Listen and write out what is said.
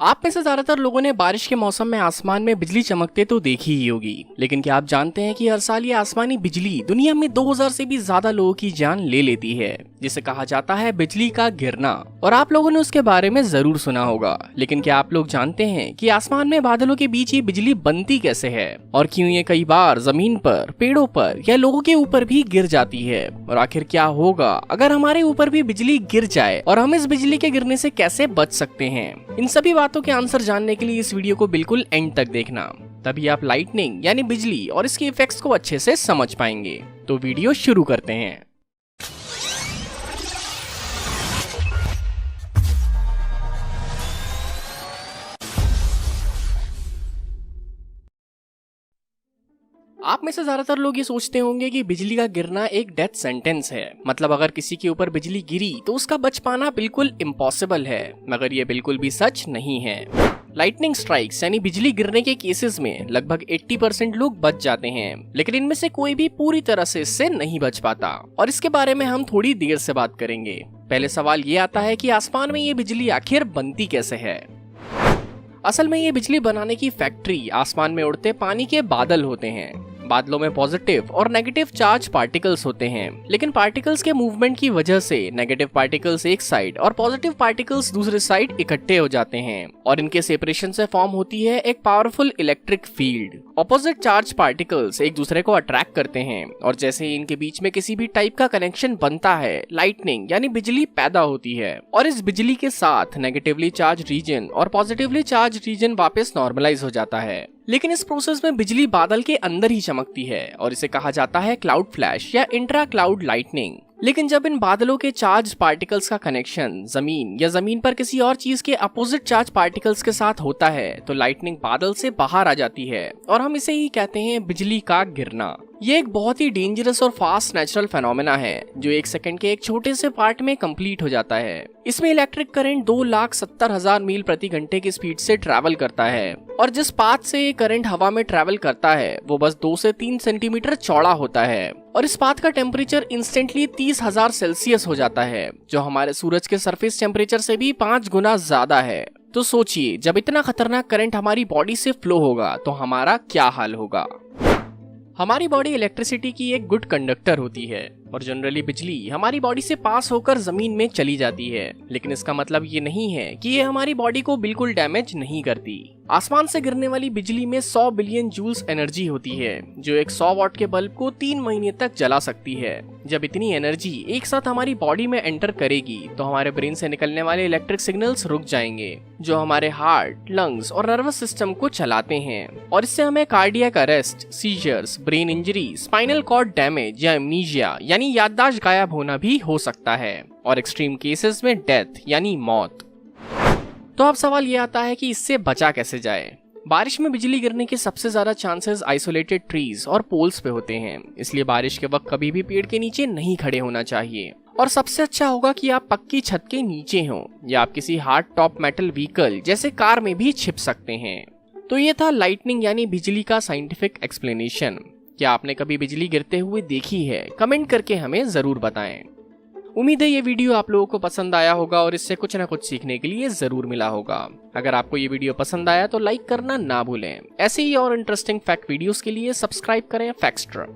आप में से ज्यादातर लोगों ने बारिश के मौसम में आसमान में बिजली चमकते तो देखी ही होगी, लेकिन क्या आप जानते हैं कि हर साल ये आसमानी बिजली दुनिया में 2000 से भी ज्यादा लोगों की जान ले लेती है, जिसे कहा जाता है बिजली का गिरना। और आप लोगों ने उसके बारे में जरूर सुना होगा, लेकिन क्या आप लोग जानते हैं कि आसमान में बादलों के बीच ये बिजली बनती कैसे है और क्यों ये कई बार जमीन पर, पेड़ों पर या लोगों के ऊपर भी गिर जाती है? और आखिर क्या होगा अगर हमारे ऊपर भी बिजली गिर जाए और हम इस बिजली के गिरने से कैसे बच सकते हैं? इन सभी बातों के आंसर जानने के लिए इस वीडियो को बिल्कुल एंड तक देखना, तभी आप लाइटनिंग यानी बिजली और इसके इफेक्ट्स को अच्छे से समझ पाएंगे। तो वीडियो शुरू करते हैं। आप में से ज्यादातर लोग ये सोचते होंगे कि बिजली का गिरना एक डेथ सेंटेंस है, मतलब अगर किसी के ऊपर बिजली गिरी तो उसका बच पाना बिल्कुल इम्पॉसिबल है, मगर ये बिल्कुल भी सच नहीं है। लाइटनिंग स्ट्राइक्स यानी बिजली गिरने के केसेस में लगभग 80% लोग बच जाते हैं, लेकिन इनमें से कोई भी पूरी तरह से इससे नहीं बच पाता, और इसके बारे में हम थोड़ी देर से बात करेंगे। पहले सवाल ये आता है कि आसमान में ये बिजली आखिर बनती कैसे है। असल में ये बिजली बनाने की फैक्ट्री आसमान में उड़ते पानी के बादल होते हैं। बादलों में पॉजिटिव और नेगेटिव चार्ज पार्टिकल्स होते हैं, लेकिन पार्टिकल्स के मूवमेंट की वजह से नेगेटिव पार्टिकल्स एक साइड और पॉजिटिव पार्टिकल्स दूसरे साइड इकट्ठे हो जाते हैं, और इनके सेपरेशन से फॉर्म होती है एक powerful electric field. Opposite charge particles एक दूसरे को अट्रैक्ट करते हैं, और जैसे ही इनके बीच में किसी भी टाइप का कनेक्शन बनता है, लाइटनिंग यानी बिजली पैदा होती है, और इस बिजली के साथ नेगेटिवली चार्ज रीजन और पॉजिटिवली चार्ज रीजन वापस नॉर्मलाइज हो जाता है। लेकिन इस प्रोसेस में बिजली बादल के अंदर ही चमकती है, और इसे कहा जाता है क्लाउड फ्लैश या इंट्रा क्लाउड लाइटनिंग। लेकिन जब इन बादलों के चार्ज पार्टिकल्स का कनेक्शन जमीन या जमीन पर किसी और चीज के अपोजिट चार्ज पार्टिकल्स के साथ होता है, तो लाइटनिंग बादल से बाहर आ जाती है, और हम इसे ही कहते हैं बिजली का गिरना। ये एक बहुत ही डेंजरस और फास्ट नेचुरल फेनोमेना है, जो एक सेकंड के एक छोटे से पार्ट में कंप्लीट हो जाता है। इसमें इलेक्ट्रिक करंट 2,70,000 मील प्रति घंटे की स्पीड से ट्रैवल करता है, और जिस पाथ से ये करंट हवा में ट्रैवल करता है वो बस 2 से 3 सेंटीमीटर चौड़ा होता है, और इस पाथ का टेम्परेचर इंस्टेंटली 30,000 सेल्सियस हो जाता है, जो हमारे सूरज के सरफेस टेम्परेचर से भी 5 गुना ज्यादा है। तो सोचिए, जब इतना खतरनाक करंट हमारी बॉडी से फ्लो होगा तो हमारा क्या हाल होगा। हमारी बॉडी इलेक्ट्रिसिटी की एक गुड कंडक्टर होती है, और जनरली बिजली हमारी बॉडी से पास होकर जमीन में चली जाती है, लेकिन इसका मतलब ये नहीं है कि ये हमारी बॉडी को बिल्कुल डैमेज नहीं करती। आसमान से गिरने वाली बिजली में 100 बिलियन जूल्स एनर्जी होती है, जो एक 100 वॉट के बल्ब को 3 महीने तक जला सकती है। जब इतनी एनर्जी एक साथ हमारी बॉडी में एंटर करेगी तो हमारे ब्रेन से निकलने वाले इलेक्ट्रिक सिग्नल्स रुक जाएंगे, जो हमारे हार्ट, लंग्स और नर्वस सिस्टम को चलाते हैं, और इससे हमें cardiac arrest, seizures, brain injury, spinal cord damage या एमनीशिया यानी याददाश्त गायब होना भी हो सकता है, और एक्सट्रीम केसेस में डेथ यानी मौत। तो अब सवाल ये आता है कि इससे बचा कैसे जाए। बारिश में बिजली गिरने के सबसे ज्यादा चांसेस आइसोलेटेड ट्रीज और पोल्स पे होते हैं, इसलिए बारिश के वक्त कभी भी पेड़ के नीचे नहीं खड़े होना चाहिए, और सबसे अच्छा होगा कि आप पक्की छत के नीचे हों, या आप किसी हार्ड टॉप मेटल व्हीकल जैसे कार में भी छिप सकते हैं। तो ये था लाइटनिंग यानी बिजली का साइंटिफिक एक्सप्लेनेशन। क्या आपने कभी बिजली गिरते हुए देखी है? कमेंट करके हमें जरूर बताएं। उम्मीद है ये वीडियो आप लोगों को पसंद आया होगा, और इससे कुछ ना कुछ सीखने के लिए जरूर मिला होगा। अगर आपको ये वीडियो पसंद आया तो लाइक करना ना भूलें। ऐसे ही और इंटरेस्टिंग फैक्ट वीडियोस के लिए सब्सक्राइब करें फैक्ट्सट्रा।